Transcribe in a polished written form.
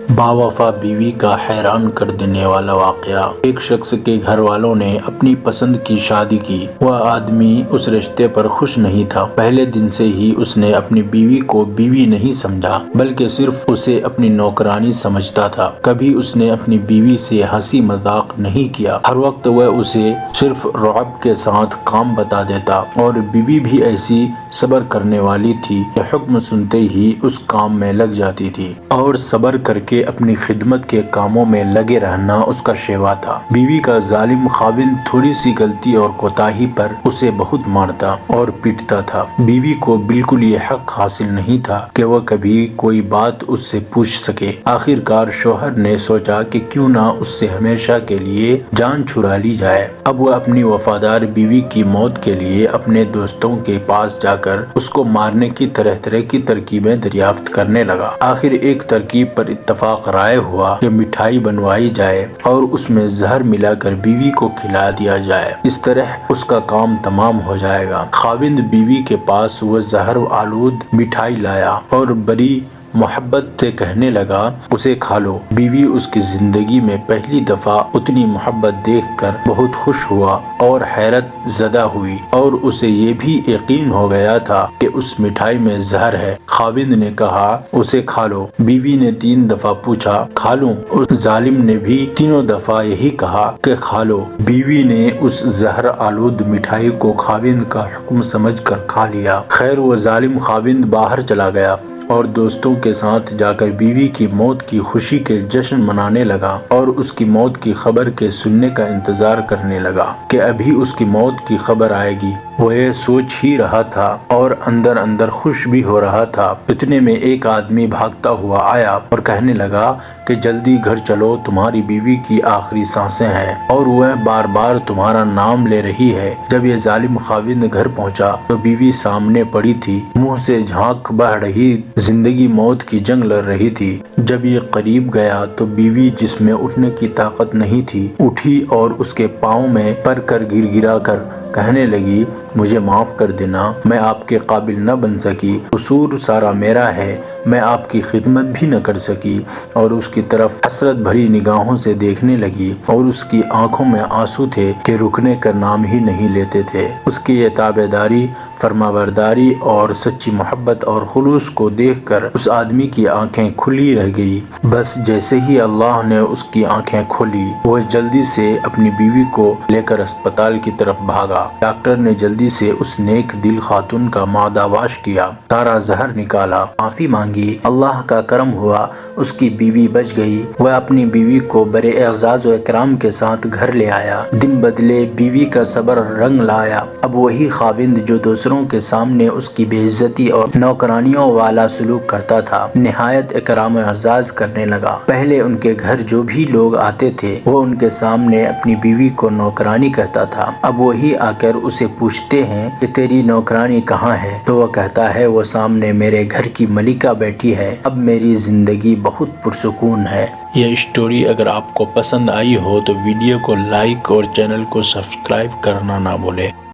باوفا بیوی کا حیران کر دینے والا واقعہ۔ ایک شخص کے گھر والوں نے اپنی پسند کی شادی کی۔ وہ آدمی اس رشتے پر خوش نہیں تھا۔ پہلے دن سے ہی اس نے اپنی بیوی کو بیوی نہیں سمجھا بلکہ صرف اسے اپنی نوکرانی سمجھتا تھا۔ کبھی اس نے اپنی بیوی سے ہنسی مذاق نہیں کیا۔ ہر وقت وہ اسے صرف رعب کے ساتھ کام بتا دیتا اور بیوی بھی ایسی صبر کرنے والی تھی کہ حکم سنتے ہی اس کام میں لگ جاتی تھی اور صبر کر کے اپنی خدمت کے کاموں میں لگے رہنا اس کا شیوا تھا۔ بیوی کا ظالم خاوند تھوڑی سی غلطی اور کوتاہی پر اسے بہت مارتا اور پیٹتا تھا۔ بیوی کو بالکل یہ حق حاصل نہیں تھا کہ وہ کبھی کوئی بات اس سے پوچھ سکے۔ آخر کار شوہر نے سوچا کہ کیوں نہ اس سے ہمیشہ کے لیے جان چھڑا لی جائے۔ اب وہ اپنی وفادار بیوی کی موت کے لیے اپنے دوستوں کے پاس جا کر اس کو مارنے کی طرح طرح کی ترکیبیں دریافت کرنے لگا۔ آخر ایک ترکیب پر اتفاق رائے ہوا کہ مٹھائی بنوائی جائے اور اس میں زہر ملا کر بیوی کو کھلا دیا جائے۔ اس طرح اس کا کام تمام ہو جائے گا۔ خاوند بیوی کے پاس وہ زہر آلود مٹھائی لایا اور بڑی محبت سے کہنے لگا اسے کھا لو۔ بیوی اس کی زندگی میں پہلی دفعہ اتنی محبت دیکھ کر بہت خوش ہوا اور حیرت زدہ ہوئی اور اسے یہ بھی یقین ہو گیا تھا کہ اس مٹھائی میں زہر ہے۔ خاوند نے کہا اسے کھا لو۔ بیوی نے 3 دفعہ پوچھا کھا لوں؟ اس ظالم نے بھی تینوں دفعہ یہی کہا کہ کھا لو۔ بیوی نے اس زہر آلود مٹھائی کو خاوند کا حکم سمجھ کر کھا لیا۔ خیر وہ ظالم خاوند باہر چلا گیا اور دوستوں کے ساتھ جا کر بیوی کی موت کی خوشی کے جشن منانے لگا اور اس کی موت کی خبر کے سننے کا انتظار کرنے لگا کہ ابھی اس کی موت کی خبر آئے گی۔ وہ یہ سوچ ہی رہا تھا اور اندر اندر خوش بھی ہو رہا تھا۔ اتنے میں ایک آدمی بھاگتا ہوا آیا اور کہنے لگا کہ جلدی گھر چلو، تمہاری بیوی کی آخری سانسیں ہیں اور وہ بار بار تمہارا نام لے رہی ہے۔ جب یہ ظالم خاوند گھر پہنچا تو بیوی سامنے پڑی تھی، منہ سے جھانک بہہ رہی، زندگی موت کی جنگ لڑ رہی تھی۔ جب یہ قریب گیا تو بیوی جس میں اٹھنے کی طاقت نہیں تھی اٹھی اور اس کے پاؤں میں پڑ کر گر گرا کر کہنے لگی مجھے معاف کر دینا، میں آپ کے قابل نہ بن سکی، قصور سارا میرا ہے، میں آپ کی خدمت بھی نہ کر سکی، اور اس کی طرف حسرت بھری نگاہوں سے دیکھنے لگی اور اس کی آنکھوں میں آنسو تھے کہ رکنے کا نام ہی نہیں لیتے تھے۔ اس کی یہ تابعداری، فرمانبرداری اور سچی محبت اور خلوص کو دیکھ کر اس آدمی کی آنکھیں کھلی رہ گئی۔ بس جیسے ہی اللہ نے اس کی آنکھیں کھولی وہ جلدی سے اپنی بیوی کو لے کر اسپتال کی طرف بھاگا۔ ڈاکٹر نے جلدی سے اس نیک دل خاتون کا معدہ واش کیا، سارا زہر نکالا، معافی مانگی۔ اللہ کا کرم ہوا، اس کی بیوی بچ گئی۔ وہ اپنی بیوی کو بڑے اعزاز و اکرام کے ساتھ گھر لے آیا۔ دن بدلے بیوی کا صبر رنگ لایا۔ اب وہی خاوند جو دوسروں کے سامنے اس کی بے عزتی اور نوکرانیوں والا سلوک کرتا تھا، نہایت اکرام و اعزاز کرنے لگا۔ پہلے ان کے گھر جو بھی لوگ آتے تھے وہ ان کے سامنے اپنی بیوی کو نوکرانی کہتا تھا۔ اب وہی آ کر اسے پوچھتے ہیں کہ تیری نوکرانی کہاں ہے تو وہ کہتا ہے وہ سامنے میرے گھر کی ملکہ بیٹھی ہے، اب میری زندگی بہت پرسکون ہے۔ یہ اسٹوری اگر آپ کو پسند آئی ہو تو ویڈیو کو لائک اور چینل کو سبسکرائب کرنا نہ بھولے۔